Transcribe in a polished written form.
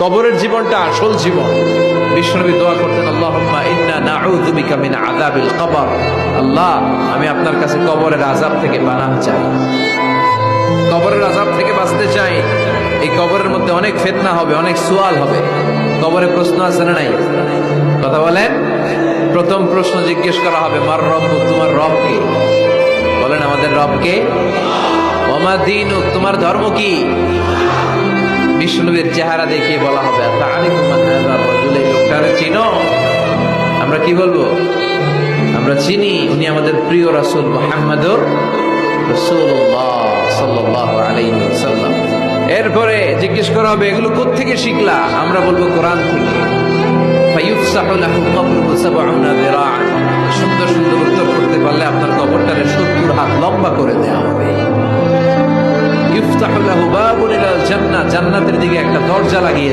কবরের জীবনটা আসল জীবন। বিশ্বনবী দোয়া করতেন, আল্লাহুম্মা ইন্না নাউযু বিকা মিন আযাবিল কবর। আল্লাহ, আমি আপনার কাছে কবরের আযাব থেকে পানাহ চাই, কবরের আযাব থেকে বাঁচতে চাই। এই কবরের মধ্যে অনেক ফিতনা হবে, অনেক সুয়াল হবে। কবরে প্রশ্ন আছে না নাই? কথা বলেন। প্রথম প্রশ্ন জিজ্ঞেস করা হবে, মার রব্বুক, তোমার রব কে? বলেন, আমাদের রব কে? ওমা দীনুক, তোমার ধর্ম কি? বিষ্ণুবীর চেহারা দেখিয়ে বলা হবে, তাআরিফু মান হাযা রাজুল, এই লোকটারে চিনো? আমরা কি বলবো? আমরা চিনি, উনি আমাদের প্রিয় রাসূল মুহাম্মদুর রাসূলুল্লাহ সাল্লাল্লাহু আলাইহি ওয়াসাল্লাম। এরপরে জিজ্ঞেস করা হবে, এগুলো কোত্থেকে শিখলা? আমরা বলবো কোরআন থেকে। ফায়ুফসাহু লাহু কবরুহু ৭০ যিরাআন। সুন্দর সুন্দর উত্তর করতে পারলে আপনার কবরটারে ৭০ হাত লম্বা করে দেয়া হবে। ইফতাহু লাহু বাবুন ইলাল জান্নাহ, জান্নাতের দিকে একটা দরজা লাগিয়ে